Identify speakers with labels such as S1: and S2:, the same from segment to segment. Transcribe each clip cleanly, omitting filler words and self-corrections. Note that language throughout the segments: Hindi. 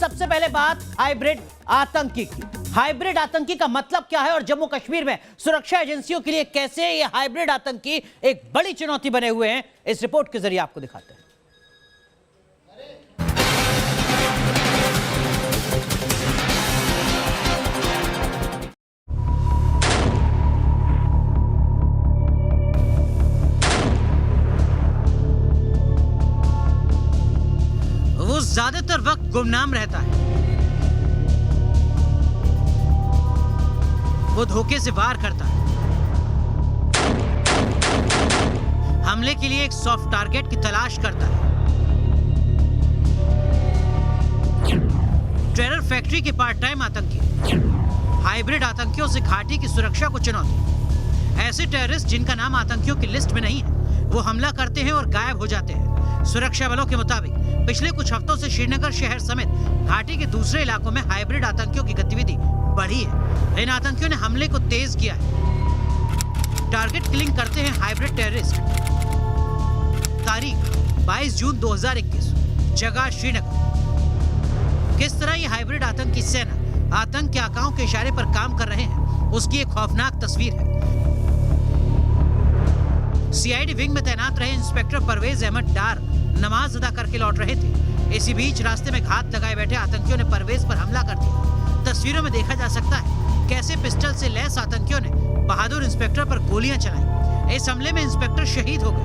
S1: सबसे पहले बात हाइब्रिड आतंकी की। हाइब्रिड आतंकी का मतलब क्या है और जम्मू कश्मीर में सुरक्षा एजेंसियों के लिए कैसे ये हाइब्रिड आतंकी एक बड़ी चुनौती बने हुए हैं, इस रिपोर्ट के जरिए आपको दिखाते हैं। वो ज्यादातर वक्त गुमनाम रहता है, वो धोखे से वार करता है, हमले के लिए एक सॉफ्ट टारगेट की तलाश करता है, टेरर फैक्ट्री के पार्ट टाइम आतंकी, हाइब्रिड आतंकियों से घाटी की सुरक्षा को चुनौती। ऐसे टेररिस्ट जिनका नाम आतंकियों की लिस्ट में नहीं है, वो हमला करते हैं और गायब हो जाते हैं। सुरक्षा बलों के मुताबिक पिछले कुछ हफ्तों से श्रीनगर शहर समेत घाटी के दूसरे इलाकों में हाइब्रिड आतंकियों की गतिविधि बढ़ी है। इन आतंकियों ने हमले को तेज किया है, टारगेट किलिंग करते हैं हाइब्रिड टेररिस्ट। तारीख 22 जून 2021, जगह श्रीनगर। किस तरह ये हाइब्रिड आतंकी सेना आतंक के आकाओं के इशारे पर काम कर रहे हैं, उसकी एक खौफनाक तस्वीर है। सीआईडी विंग में तैनात रहे इंस्पेक्टर परवेज अहमद डार नमाज अदा करके लौट रहे थे। इसी बीच रास्ते में घात लगाए बैठे आतंकियों ने परवेज पर हमला कर दिया। तस्वीरों में देखा जा सकता है कैसे पिस्टल से लैस आतंकियों ने बहादुर इंस्पेक्टर पर गोलियां चलाई। इस हमले में इंस्पेक्टर शहीद हो गए।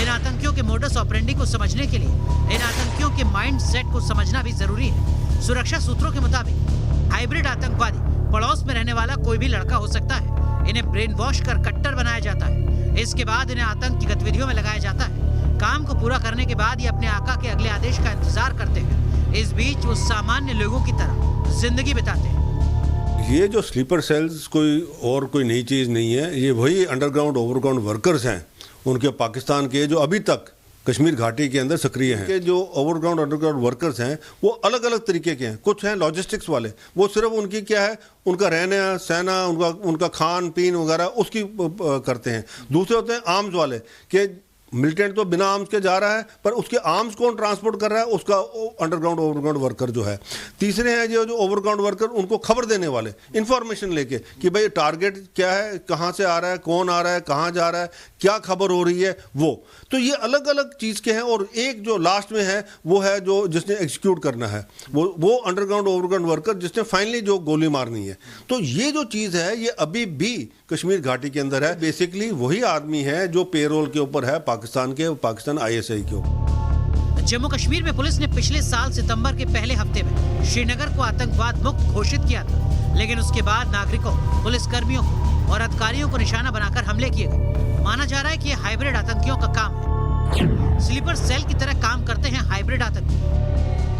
S1: इन आतंकियों के मोडस ऑपरेंडी को समझने के लिए इन आतंकियों के माइंड सेट को समझना भी जरूरी है। सुरक्षा सूत्रों के मुताबिक हाइब्रिड आतंकवादी पड़ोस में रहने वाला कोई भी लड़का हो सकता है। इन्हें ब्रेन वॉश कर कट्टर बनाया जाता है। इसके बाद इन्हें आतंक की गतिविधियों में लगाया जाता है। काम को पूरा करने के बाद ये अपने आका के अगले आदेश का इंतजार करते हैं। इस बीच वो सामान्य लोगों की तरह जिंदगी बिताते हैं।
S2: ये जो स्लीपर सेल्स कोई नई चीज़ नहीं है। ये वही अंडरग्राउंड ओवरग्राउंड वर्कर्स हैं उनके पाकिस्तान के, जो अभी तक कश्मीर घाटी के अंदर सक्रिय हैं। के जो ओवरग्राउंड अंडरग्राउंड वर्कर्स हैं वो अलग अलग तरीके के हैं। कुछ हैं लॉजिस्टिक्स वाले, वो सिर्फ उनकी क्या है, उनका रहना सहना, उनका खान पीन वगैरह उसकी करते हैं। दूसरे होते हैं आर्म्स वाले के मिलिटेंट तो बिना आर्म्स के जा रहा है, पर उसके आर्म्स कौन ट्रांसपोर्ट कर रहा है, उसका अंडरग्राउंड ओवरग्राउंड वर्कर जो है। तीसरे हैं जो ओवरग्राउंड वर्कर, उनको खबर देने वाले, इंफॉर्मेशन लेके कि भाई टारगेट क्या है, कहाँ से आ रहा है, कौन आ रहा है, कहाँ जा रहा है, क्या खबर हो रही है। वो तो ये अलग अलग चीज़ के हैं। और एक जो लास्ट में है वो है जो जिसने एग्जीक्यूट करना है, वो अंडरग्राउंड ओवरग्राउंड वर्कर जिसने फाइनली जो गोली मारनी है। तो ये जो चीज़ है ये अभी भी कश्मीर घाटी के अंदर है। बेसिकली वही आदमी है जो पेरोल के ऊपर है पाकिस्तान ISI के ऊपर।
S1: जम्मू कश्मीर में पुलिस ने पिछले साल सितंबर के पहले हफ्ते में श्रीनगर को आतंकवाद मुक्त घोषित किया था, लेकिन उसके बाद नागरिकों, पुलिस कर्मियों को और अधिकारियों को निशाना बनाकर हमले किए गए। माना जा रहा है कि ये हाइब्रिड आतंकियों का काम है। स्लीपर सेल की तरह काम करते हैं हाइब्रिड आतंकी।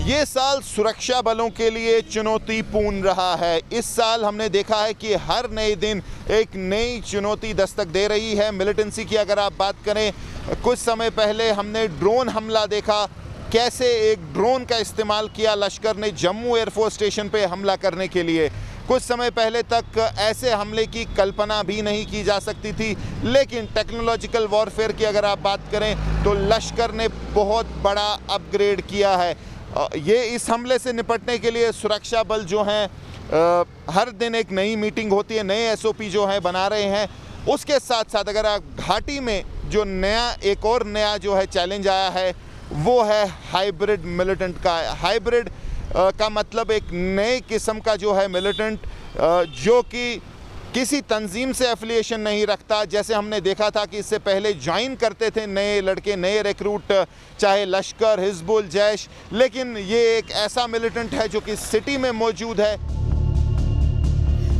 S3: ये साल सुरक्षा बलों के लिए चुनौतीपूर्ण रहा है। इस साल हमने देखा है कि हर नए दिन एक नई चुनौती दस्तक दे रही है। मिलिटेंसी की अगर आप बात करें, कुछ समय पहले हमने ड्रोन हमला देखा, कैसे एक ड्रोन का इस्तेमाल किया लश्कर ने जम्मू एयरफोर्स स्टेशन पे हमला करने के लिए। कुछ समय पहले तक ऐसे हमले की कल्पना भी नहीं की जा सकती थी, लेकिन टेक्नोलॉजिकल वॉरफेयर की अगर आप बात करें तो लश्कर ने बहुत बड़ा अपग्रेड किया है। ये इस हमले से निपटने के लिए सुरक्षा बल जो हैं हर दिन एक नई मीटिंग होती है, नए SOP जो है बना रहे हैं। उसके साथ साथ अगर आप घाटी में जो एक और नया जो है चैलेंज आया है वो है हाइब्रिड मिलिटेंट का। हाइब्रिड का मतलब एक नए किस्म का जो है मिलिटेंट जो कि किसी तंजीम से एफिलिएशन नहीं रखता। जैसे हमने देखा था कि इससे पहले ज्वाइन करते थे नए लड़के, नए रिक्रूट, चाहे लश्कर, हिजबुल, जैश, लेकिन ये एक ऐसा मिलिटेंट है जो कि सिटी में मौजूद है।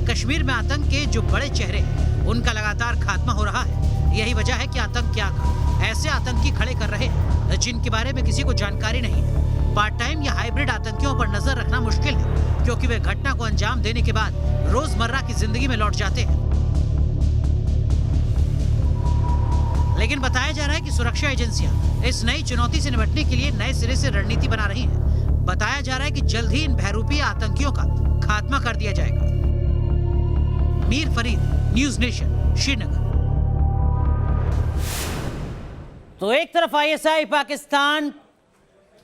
S1: कश्मीर में आतंक के जो बड़े चेहरे हैं उनका लगातार खात्मा हो रहा है। यही वजह है कि आतंक क्या का ऐसे आतंकी खड़े कर रहे हैं जिनके बारे में किसी को जानकारी नहीं है। पार्ट टाइम या हाइब्रिड आतंकियों पर नजर रखना मुश्किल है, क्योंकि वे घटना को अंजाम देने के बाद रोजमर्रा की जिंदगी में लौट जाते हैं। लेकिन बताया जा रहा है कि सुरक्षा एजेंसियां इस नई चुनौती से निपटने के लिए नए सिरे से रणनीति बना रही हैं। बताया जा रहा है कि जल्द ही इन बहरूपी आतंकियों का खात्मा कर दिया जाएगा। Mir Farid, news nation, Srinagar. तो एक तरफ आईएसआई पाकिस्तान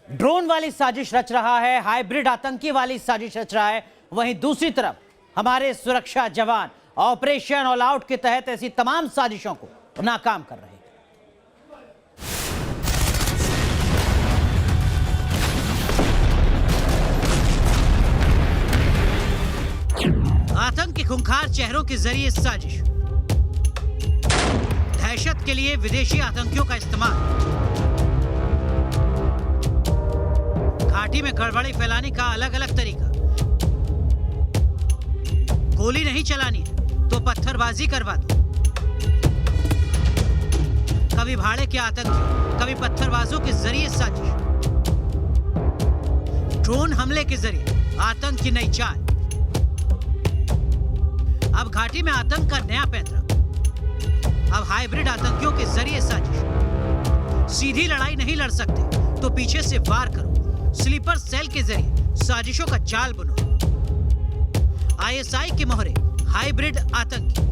S1: ड्रोन वाली साजिश रच रहा है, हाइब्रिड आतंकी वाली साजिश रच रहा है, वहीं दूसरी तरफ हमारे सुरक्षा जवान ऑपरेशन ऑल आउट के तहत ऐसी तमाम साजिशों को नाकाम कर रहे हैं। आतंक के खूंखार चेहरों के जरिए साजिश, दहशत के लिए विदेशी आतंकियों का इस्तेमाल, घाटी में गड़बड़ी फैलाने का अलग अलग तरीका, गोली नहीं चलानी है तो पत्थरबाजी करवा दो। कभी भाड़े के आतंकी, कभी पत्थरबाजों के जरिए साजिश, ड्रोन हमले के जरिए आतंक की नई चाल। अब घाटी में आतंक का नया पैंतरा, अब हाइब्रिड आतंकियों के जरिए साजिश। सीधी लड़ाई नहीं लड़ सकते तो पीछे से वार करो, स्लीपर सेल के जरिए साजिशों का जाल बुनो। आईएसआई के मोहरे हाइब्रिड आतंकी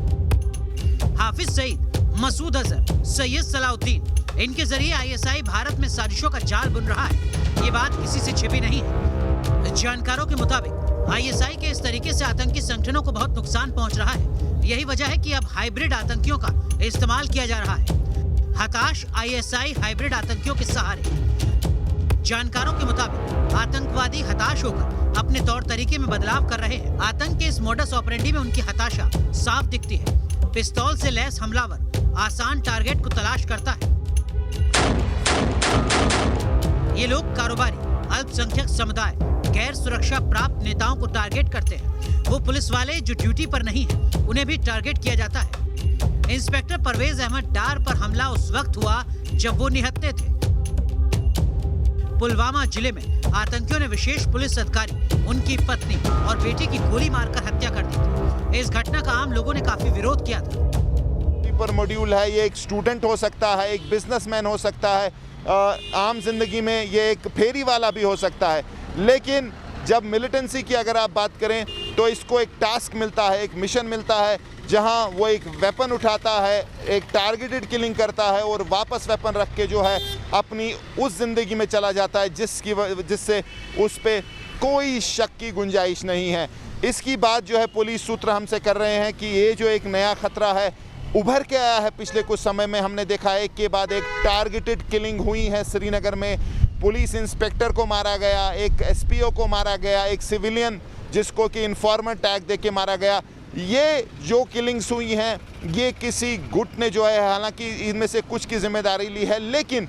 S1: हाफिज सईद, मसूद अजहर, सैयद सलाउद्दीन, इनके जरिए आईएसआई भारत में साजिशों का जाल बुन रहा है। ये बात किसी से छिपी नहीं है। जानकारों के मुताबिक आईएसआई के इस तरीके से आतंकी संगठनों को बहुत नुकसान पहुंच रहा है। यही वजह है कि अब हाइब्रिड आतंकियों का इस्तेमाल किया जा रहा है। हताश आईएसआई हाइब्रिड आतंकियों के सहारे। जानकारों के मुताबिक आतंकवादी हताश होकर अपने तौर तरीके में बदलाव कर रहे हैं। आतंक के इस मोडस ऑपरेंडी में उनकी हताशा साफ दिखती है। पिस्तौल से लैस हमलावर आसान टारगेट को तलाश करता है। ये लोग कारोबारी, अल्पसंख्यक समुदाय, गैर सुरक्षा प्राप्त नेताओं को टारगेट करते हैं। वो पुलिस वाले जो ड्यूटी पर नहीं है, उन्हें भी टारगेट किया जाता है। इंस्पेक्टर परवेज अहमद डार पर हमला उस वक्त हुआ जब वो निहत्थे थे। पुलवामा जिले में आतंकियों ने विशेष पुलिस अधिकारी, उनकी पत्नी और बेटी की गोली मारकर हत्या कर दी थी। इस घटना का आम लोगों ने काफी विरोध किया था।
S3: पर मॉड्यूल है, ये एक स्टूडेंट हो सकता है, एक बिजनेसमैन हो सकता है, आम जिंदगी में ये एक फेरी वाला भी हो सकता है। लेकिन जब मिलिटेंसी की अगर आप बात करें तो इसको एक टास्क मिलता है, एक मिशन मिलता है, जहां वो एक वेपन उठाता है, एक टारगेटेड किलिंग करता है और वापस वेपन रख के जो है अपनी उस ज़िंदगी में चला जाता है जिससे उस पर कोई शक की गुंजाइश नहीं है। इसकी बात जो है पुलिस सूत्र हमसे कर रहे हैं कि ये जो एक नया खतरा है उभर के आया है। पिछले कुछ समय में हमने देखा है एक के बाद एक टारगेटेड किलिंग हुई है। श्रीनगर में पुलिस इंस्पेक्टर को मारा गया, एक एसपीओ को मारा गया, एक सिविलियन जिसको कि इन्फॉर्मर टैग दे के मारा गया। ये जो किलिंग्स हुई हैं ये किसी गुट ने जो है, हालांकि इनमें से कुछ की जिम्मेदारी ली है, लेकिन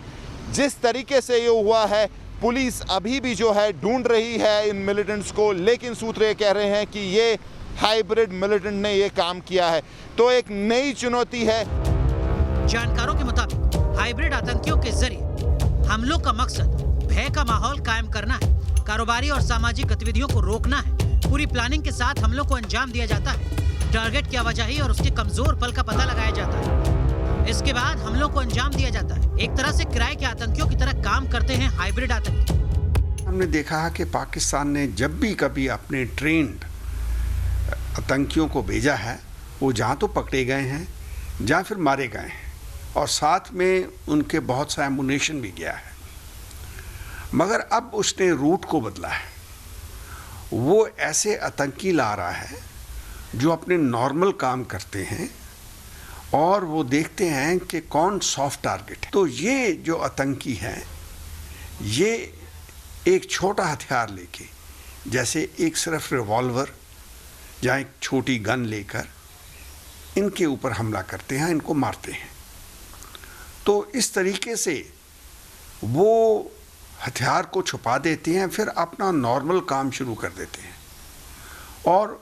S3: जिस तरीके से ये हुआ है पुलिस अभी भी जो है ढूंढ रही है इन मिलिटेंट्स को। लेकिन सूत्र ये कह रहे हैं कि ये हाइब्रिड मिलिटेंट ने ये काम किया है, तो एक नई चुनौती है।
S1: जानकारों के मुताबिक हाइब्रिड आतंकियों के जरिए हमलों का मकसद भय का माहौल कायम करना है, कारोबारी और सामाजिक गतिविधियों को रोकना है। पूरी प्लानिंग के साथ हमलों को अंजाम दिया जाता है। टारगेट की आवाजाही और उसके कमजोर पल का पता लगाया जाता है। इसके बाद हमलों को अंजाम दिया जाता है। एक तरह से किराए के आतंकियों की तरह काम करते हैं हाइब्रिड आतंकी।
S4: हमने देखा है कि पाकिस्तान ने जब भी कभी अपने ट्रेंड आतंकियों को भेजा है, वो जहाँ तो पकड़े गए हैं, जहाँ फिर मारे गए हैं, और साथ में उनके बहुत सा एमुनेशन भी गया है। मगर अब उसने रूट को बदला है। वो ऐसे आतंकी ला रहा है जो अपने नॉर्मल काम करते हैं और वो देखते हैं कि कौन सॉफ्ट टारगेट है। तो ये जो आतंकी हैं, ये एक छोटा हथियार लेके, जैसे एक सिर्फ रिवॉल्वर या एक छोटी गन लेकर इनके ऊपर हमला करते हैं, इनको मारते हैं। तो इस तरीके से वो हथियार को छुपा देते हैं, फिर अपना नॉर्मल काम शुरू कर देते हैं और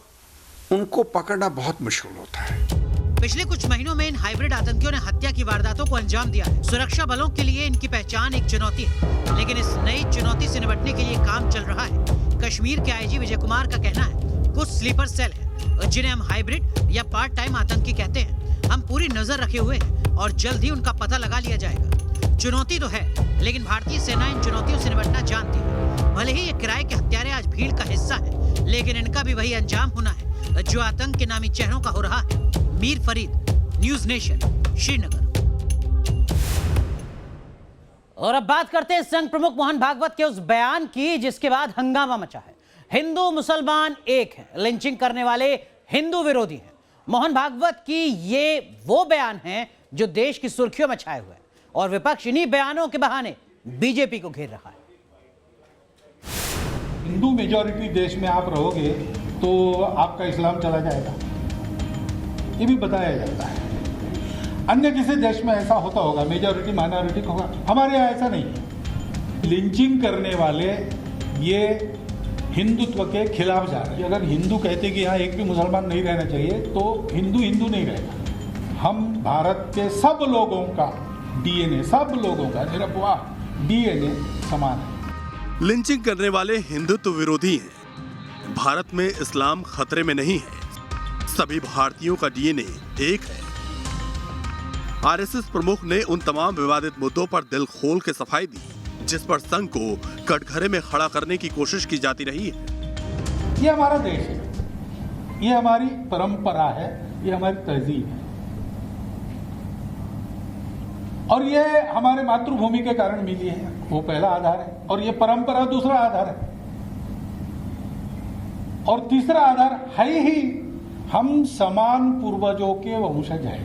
S4: उनको पकड़ना बहुत मुश्किल होता है।
S1: पिछले कुछ महीनों में इन हाइब्रिड आतंकियों ने हत्या की वारदातों को अंजाम दिया है। सुरक्षा बलों के लिए इनकी पहचान एक चुनौती है, लेकिन इस नई चुनौती से निपटने के लिए काम चल रहा है। कश्मीर के आईजी विजय कुमार का कहना है कुछ स्लीपर सेल है जिन्हें हम हाइब्रिड या पार्ट टाइम आतंकी कहते हैं। हम पूरी नजर रखे हुए हैं और जल्द ही उनका पता लगा लिया जाएगा। चुनौती तो है, लेकिन भारतीय सेना इन चुनौतियों से निपटना जानती है। भले ही ये किराए के हत्यारे आज भीड़ का हिस्सा है, लेकिन इनका भी वही अंजाम होना है जो आतंक के नामी चेहरों का हो रहा है। Mir Farid, news nation, Srinagar. और अब बात करते हैं संघ प्रमुख मोहन भागवत के उस बयान की जिसके बाद हंगामा मचा है। हिंदू मुसलमान एक है, लिंचिंग करने वाले हिंदू विरोधी हैं। मोहन भागवत की ये वो बयान है जो देश की सुर्खियों में छाए हुए हैं और विपक्ष इन्हीं बयानों के बहाने बीजेपी को घेर रहा है।
S5: हिंदू मेजॉरिटी देश में आप रहोगे तो आपका इस्लाम चला जाएगा, ये भी बताया जाता है। अन्य किसी देश में ऐसा होता होगा, मेजॉरिटी माइनॉरिटी होगा, हमारे यहाँ ऐसा नहीं है। लिंचिंग करने वाले ये हिंदुत्व के खिलाफ जा रहे हैं। अगर हिंदू कहते कि यहाँ एक भी मुसलमान नहीं रहना चाहिए तो हिंदू हिंदू नहीं रहेगा। हम भारत के सब लोगों का डीएनए, सब लोगों का निरपवाह डीएनए समान है।
S6: लिंचिंग करने वाले हिंदुत्व विरोधी हैं। भारत में इस्लाम खतरे में नहीं है, सभी भारतीयों का डीएनए एक है। आरएसएस प्रमुख ने उन तमाम विवादित मुद्दों पर दिल खोल के सफाई दी जिस पर संघ को कटघरे में खड़ा करने की कोशिश की जाती रही है।
S5: ये हमारा देश है, ये हमारी परंपरा है, ये हमारी तहजीब है और ये हमारे मातृभूमि के कारण मिली है, वो पहला आधार है। और ये परंपरा दूसरा आधार है और तीसरा आधार है ही हम समान पूर्वजों के वंशज हैं।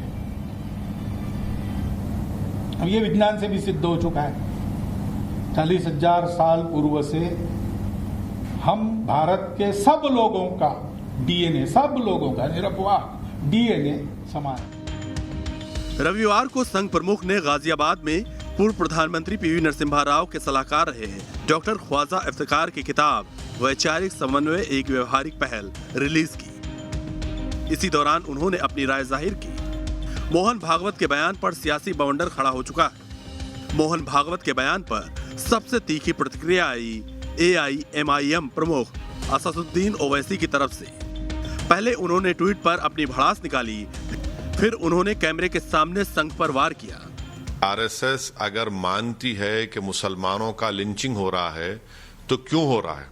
S5: अब ये विज्ञान से भी सिद्ध हो चुका है। 40,000 साल पूर्व से हम भारत के सब लोगों का डीएनए, सब लोगों का निरपवाह डीएनए समान है।
S6: रविवार को संघ प्रमुख ने गाजियाबाद में पूर्व प्रधानमंत्री पीवी नरसिम्हा राव के सलाहकार रहे डॉक्टर ख्वाजा इफ्तिकार की किताब वैचारिक समन्वय एक व्यवहारिक पहल रिलीज की। इसी दौरान उन्होंने अपनी राय जाहिर की। मोहन भागवत के बयान पर सियासी बवंडर खड़ा हो चुका है। मोहन भागवत के बयान पर सबसे तीखी प्रतिक्रिया आई AIMIM प्रमुख असदुद्दीन ओवैसी की तरफ से। पहले उन्होंने ट्वीट पर अपनी भड़ास निकाली, फिर उन्होंने कैमरे के सामने संघ पर वार किया।
S7: आरएसएस अगर मानती है कि मुसलमानों का लिंचिंग हो रहा है तो क्यों हो रहा है?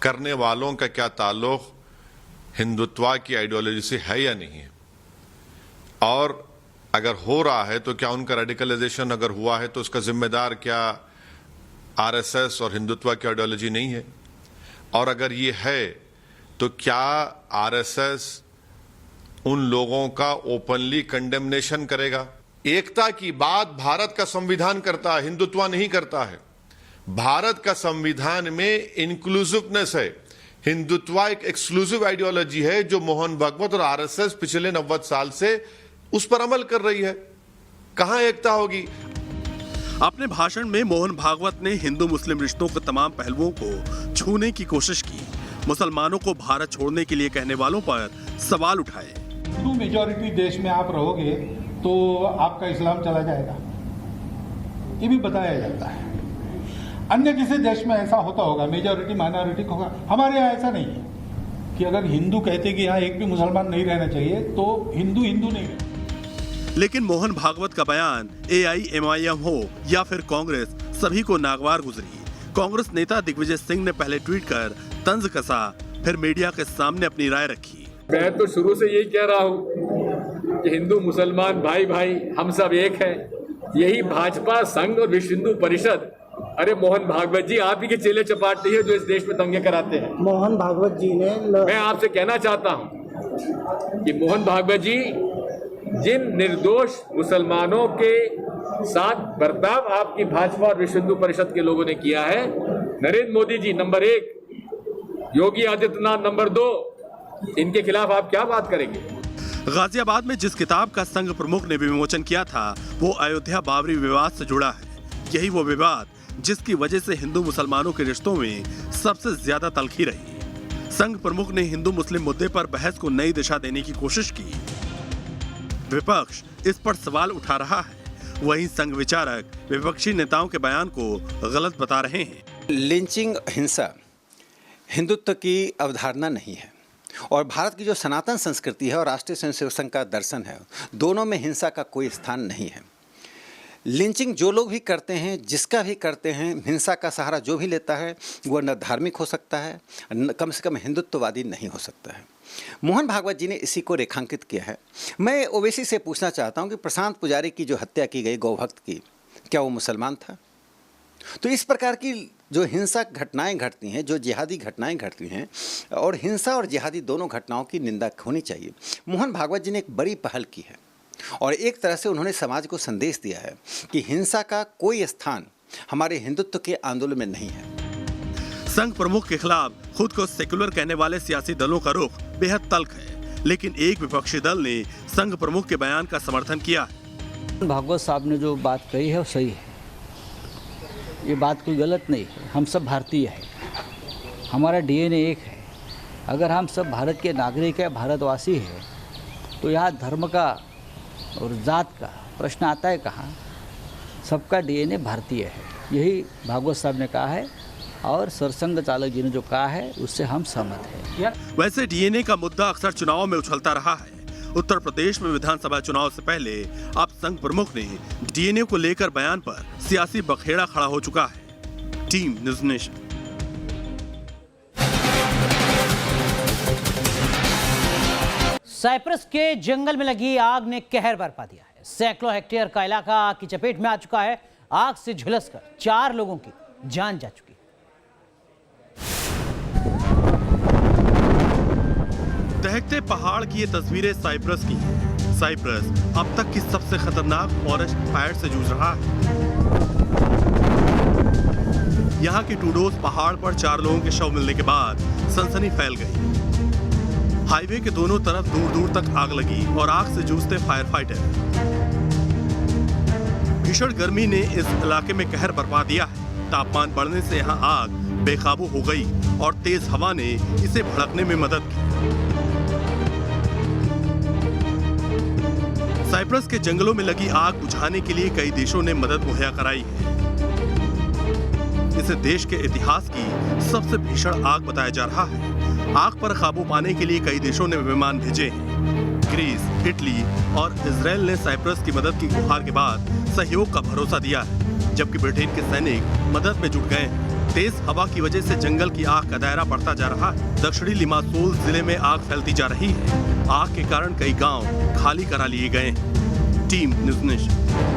S7: करने वालों का क्या ताल्लुक हिंदुत्व की आइडियोलॉजी से है या नहीं है? और अगर हो रहा है तो क्या उनका रेडिकलाइजेशन अगर हुआ है तो उसका जिम्मेदार क्या आरएसएस और हिंदुत्व की आइडियोलॉजी नहीं है? और अगर ये है तो क्या आरएसएस उन लोगों का ओपनली कंडेमनेशन करेगा? एकता की बात भारत का संविधान करता है, हिंदुत्व नहीं करता है। भारत का संविधान में इंक्लूसिवनेस है। हिंदुत्व एक एक्सक्लूसिव आइडियोलॉजी है जो मोहन भागवत और आरएसएस पिछले 90 साल से उस पर अमल कर रही है। कहां एकता होगी?
S6: अपने भाषण में मोहन भागवत ने हिंदू मुस्लिम रिश्तों के तमाम पहलुओं को छूने की कोशिश की। मुसलमानों को भारत छोड़ने के लिए कहने वालों पर सवाल उठाए।
S5: हिंदू मेजॉरिटी देश में आप रहोगे तो आपका इस्लाम चला जाएगा, ये भी बताया जाता है। अन्य किसी देश में ऐसा होता होगा, मेजॉरिटी माइनॉरिटी होगा, हमारे यहाँ ऐसा नहीं है कि अगर हिंदू कहते कि यहाँ एक भी मुसलमान नहीं रहना चाहिए तो हिंदू हिंदू नहीं है।
S6: लेकिन मोहन भागवत का बयान AIMIM हो या फिर कांग्रेस, सभी को नागवार गुजरी। कांग्रेस नेता दिग्विजय सिंह ने पहले ट्वीट कर तंज कसा, फिर मीडिया के सामने अपनी राय रखी।
S8: मैं तो शुरू से यही कह रहा हूँ कि हिंदू मुसलमान भाई भाई हम सब एक हैं। यही भाजपा, संघ और विश्व हिंदू परिषद, अरे मोहन भागवत जी आप ही के चेले चपाटे हैं जो इस देश में दंगे कराते हैं।
S9: मोहन भागवत जी ने
S8: मैं आपसे कहना चाहता हूँ कि मोहन भागवत जी जिन निर्दोष मुसलमानों के साथ बर्ताव आपकी भाजपा और विश्व हिंदू परिषद के लोगों ने किया है, नरेंद्र मोदी जी नंबर 1, योगी आदित्यनाथ नंबर 2, इनके खिलाफ आप क्या बात करेंगे?
S6: गाजियाबाद में जिस किताब का संघ प्रमुख ने विमोचन किया था वो अयोध्या बाबरी विवाद से जुड़ा है। यही वो विवाद जिसकी वजह से हिंदू मुसलमानों के रिश्तों में सबसे ज्यादा तलखी रही। संघ प्रमुख ने हिंदू मुस्लिम मुद्दे पर बहस को नई दिशा देने की कोशिश की। विपक्ष इस पर सवाल उठा रहा है, वहीं संघ विचारक विपक्षी नेताओं के बयान को गलत बता रहे हैं।
S10: लिंचिंग हिंसा हिंदुत्व की अवधारणा नहीं है और भारत की जो सनातन संस्कृति है और राष्ट्रीय स्वयंसेवक संघ का दर्शन है, दोनों में हिंसा का कोई स्थान नहीं है। लिंचिंग जो लोग भी करते हैं, जिसका भी करते हैं, हिंसा का सहारा जो भी लेता है वो न धार्मिक हो सकता है, कम से कम हिंदुत्ववादी नहीं हो सकता है। मोहन भागवत जी ने इसी को रेखांकित किया है। मैं ओवैसी से पूछना चाहता हूं कि प्रशांत पुजारी की जो हत्या की गई गौभक्त की, क्या वो मुसलमान था? तो इस प्रकार की जो हिंसक घटनाएं घटती हैं, जो जिहादी घटनाएं घटती हैं, और हिंसा और जिहादी दोनों घटनाओं की निंदा होनी चाहिए। मोहन भागवत जी ने एक बड़ी पहल की है और एक तरह से उन्होंने समाज को संदेश दिया है कि हिंसा का कोई स्थान हमारे हिंदुत्व के आंदोलन में नहीं है।
S6: संघ प्रमुख के खिलाफ खुद को सेक्युलर कहने वाले सियासी दलों का रुख बेहद तल्ख है, लेकिन एक विपक्षी दल ने संघ प्रमुख के बयान का समर्थन किया है।
S9: भागवत साहब ने जो बात कही है वो सही है, ये बात कोई गलत नहीं है। हम सब भारतीय हैं, हमारा डीएनए एक है। अगर हम सब भारत के नागरिक हैं, भारतवासी हैं, तो यहाँ धर्म का और जात का प्रश्न आता है कहाँ? सबका डीएनए भारतीय है, यही भागवत साहब ने कहा है और सरसंघ चालक जी ने जो कहा है उससे हम सहमत हैं।
S6: वैसे डीएनए का मुद्दा अक्सर चुनाव में उछलता रहा है। उत्तर प्रदेश में विधानसभा चुनाव से पहले अब संघ प्रमुख ने डीएनए को लेकर बयान पर सियासी बखेड़ा खड़ा हो चुका है। Team news nation.
S11: साइप्रस के जंगल में लगी आग ने कहर बरपा दिया है। सैकड़ों हेक्टेयर का इलाका आग की चपेट में आ चुका है। आग से झुलसकर 4 लोगों की जान जा चुकी है।
S6: दहकते पहाड़ की ये तस्वीरें साइप्रस की हैं। साइप्रस अब तक की सबसे खतरनाक फॉरेस्ट फायर से जूझ रहा है। यहाँ की टूडोस पहाड़ पर 4 लोगों के शव मिलने के बाद सनसनी फैल गई। हाईवे के दोनों तरफ दूर दूर तक आग लगी और आग से जूझते फायर फाइटर। भीषण गर्मी ने इस इलाके में कहर बरपा दिया है। तापमान बढ़ने से यहाँ आग बेकाबू हो गई और तेज हवा ने इसे भड़कने में मदद की। साइप्रस के जंगलों में लगी आग बुझाने के लिए कई देशों ने मदद मुहैया कराई है। इसे देश के इतिहास की सबसे भीषण आग बताया जा रहा है। आग पर काबू पाने के लिए कई देशों ने विमान भेजे हैं। ग्रीस, इटली और इजराइल ने साइप्रस की मदद की गुहार के बाद सहयोग का भरोसा दिया है, जबकि ब्रिटेन के सैनिक मदद में जुट गए हैं। तेज हवा की वजह से जंगल की आग का दायरा बढ़ता जा रहा है। दक्षिणी लिमासोल जिले में आग फैलती जा रही है। आग के कारण कई गांव खाली करा लिए गए हैं। Team news nation.